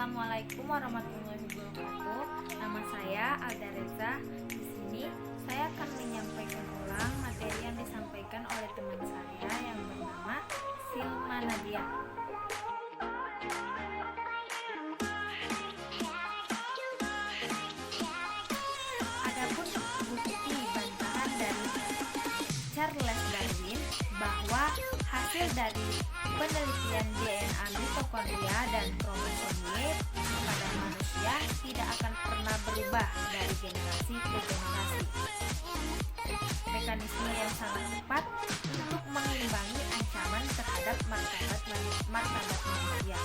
Assalamualaikum warahmatullahi wabarakatuh. Nama saya Alda Reza. Di sini saya akan menyampaikan ulang materi yang disampaikan oleh teman saya yang bernama Silma Nadia. Adapun bukti bantahan dari Charles Darwin bahwa hasil dari penelitian DNA mitokondria dan kromosom Y pada manusia tidak akan pernah berubah dari generasi ke generasi. Mekanisme yang sangat tepat untuk mengimbangi ancaman terhadap martabat manusia.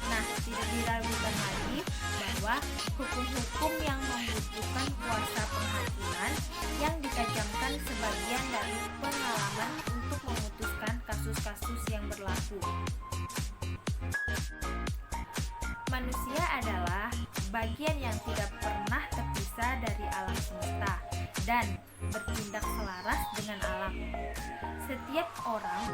Nah, tidak diragukan lagi bahwa hukum-hukum yang membutuhkan kuasa penghakiman yang ditajamkan sebagian dari pengalaman untuk memutuskan kasus-kasus yang berlaku. Manusia adalah bagian yang tidak pernah terpisah dari alam semesta dan bertindak selaras dengan alam. Setiap orang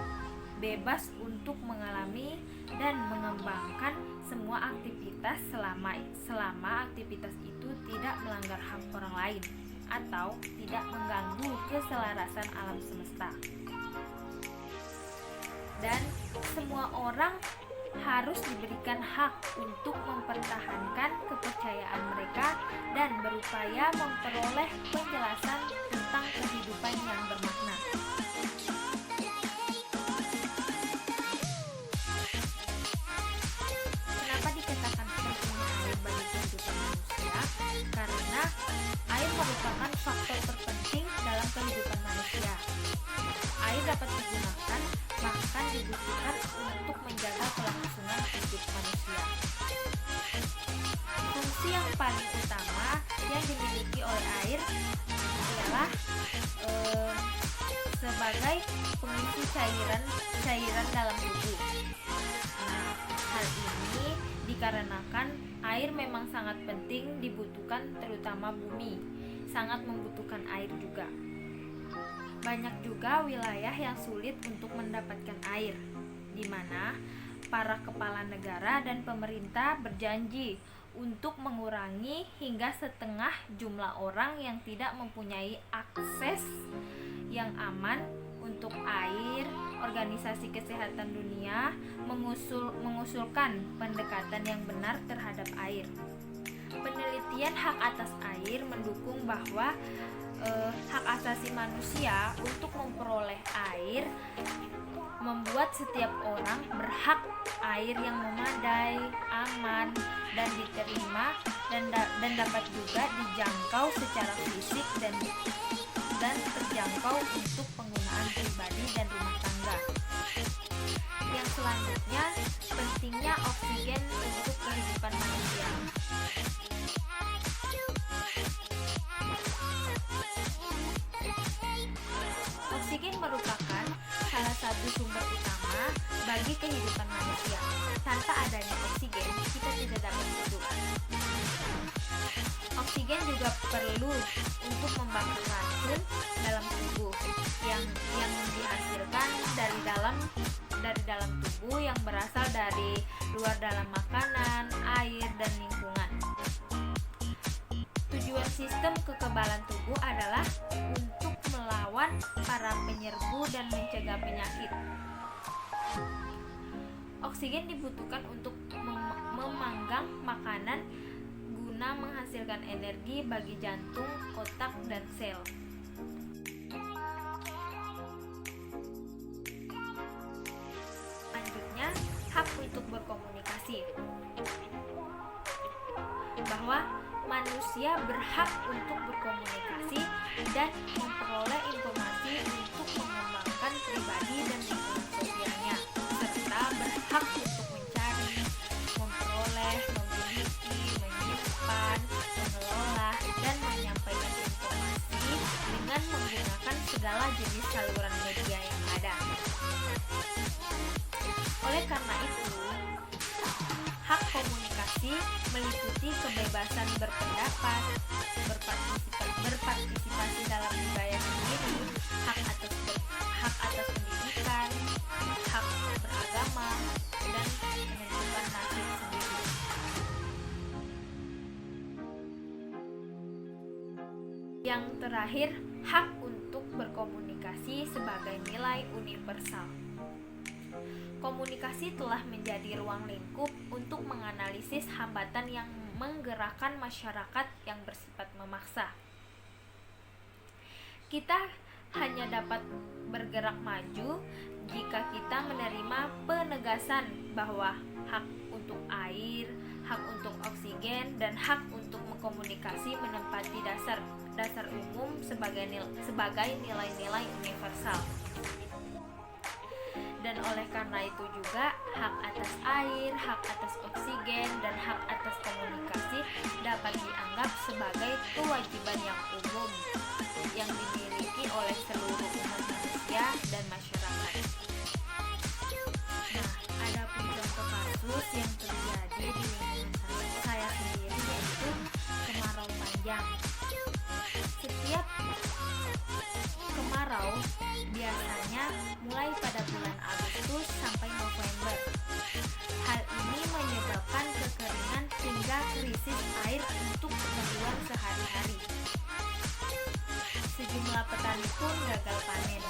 bebas untuk mengalami dan mengembangkan semua aktivitas selama aktivitas itu tidak melanggar hak orang lain atau tidak mengganggu keselarasan alam semesta. Dan semua orang harus diberikan hak untuk mempertahankan kepercayaan mereka dan berupaya memperoleh penjelasan tentang kehidupan yang bermakna. Kenapa dikatakan pentingnya air bagi kehidupan manusia? Karena air merupakan faktor terpenting dalam kehidupan manusia. Air dapat digunakan bahkan dibutuhkan untuk menjaga kelangsungan hidup manusia. Fungsi yang paling utama yang dimiliki oleh air adalah sebagai pengisi cairan dalam tubuh. Nah, hal ini dikarenakan air memang sangat penting dibutuhkan, terutama bumi sangat membutuhkan air juga. Banyak juga wilayah yang sulit untuk mendapatkan air, di mana para kepala negara dan pemerintah berjanji untuk mengurangi hingga setengah jumlah orang yang tidak mempunyai akses yang aman untuk air. Organisasi Kesehatan Dunia mengusulkan pendekatan yang benar terhadap air. Penelitian hak atas air mendukung bahwa hak asasi manusia untuk memperoleh air membuat setiap orang berhak air yang memadai, aman, dan diterima dan dapat juga dijangkau secara fisik dan terjangkau untuk penggunaan pribadi dan rumah tangga. Yang selanjutnya, pentingnya oksigen untuk kehidupan manusia. Oksigen merupakan salah satu sumber utama bagi kehidupan manusia. Tanpa adanya oksigen, kita tidak dapat hidup. Oksigen juga perlu untuk membakar racun dalam tubuh yang dihasilkan dari dalam tubuh yang berasal dari luar dalam makanan, air, dan lingkungan. Tujuan sistem kekebalan tubuh adalah untuk melawan para penyerbu dan mencegah penyakit. Oksigen dibutuhkan untuk memanggang makanan guna menghasilkan energi bagi jantung, otak, dan sel. Selanjutnya, hak untuk berkomunikasi. Bahwa manusia berhak untuk berkomunikasi dan memperoleh informasi untuk mengembangkan pribadi dan lingkungan sosialnya, serta berhak untuk mencari, memperoleh, memiliki, menyimpan, mengelola, dan menyampaikan informasi dengan menggunakan segala jenis saluran media yang ada. Oleh karena itu, hak komunikasi meliputi kebebasan berpendapat, berpartisipasi dalam budaya sendiri, hak atas pendidikan, hak beragama, dan menentukan nasib Yang terakhir, hak untuk berkomunikasi sebagai nilai universal. Komunikasi telah menjadi ruang lingkup untuk menganalisis hambatan yang menggerakkan masyarakat yang bersifat memaksa. Kita hanya dapat bergerak maju jika kita menerima penegasan bahwa hak untuk air, hak untuk oksigen, dan hak untuk berkomunikasi menempati dasar umum sebagai nilai-nilai universal. Dan oleh karena itu juga hak atas air, hak atas oksigen, dan hak atas komunikasi dapat dianggap sebagai kewajiban yang umum yang dimiliki oleh seluruh umat manusia dan masyarakat. Nah, ada pun contoh kasus yang terjadi di lingkungan saya sendiri, yaitu kemarau panjang. Setiap kemarau biasanya mulai pada bulan Agustus sampai November. Hal ini menyebabkan kekeringan hingga krisis air untuk keperluan sehari-hari. Sejumlah petani pun gagal panen.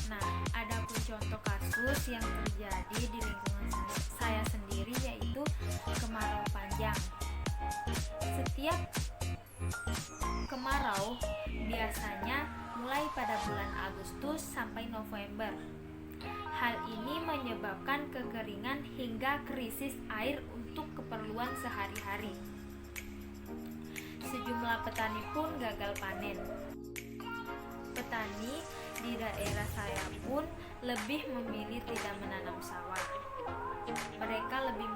Nah, ada pun contoh kasus yang terjadi di lingkungan saya sendiri, yaitu kemarau panjang. Setiap kemarau biasanya mulai pada bulan Agustus sampai November. Hal ini menyebabkan kekeringan hingga krisis air untuk keperluan sehari-hari. Sejumlah petani pun gagal panen. Petani di daerah saya pun lebih memilih tidak menanam sawah. Mereka lebih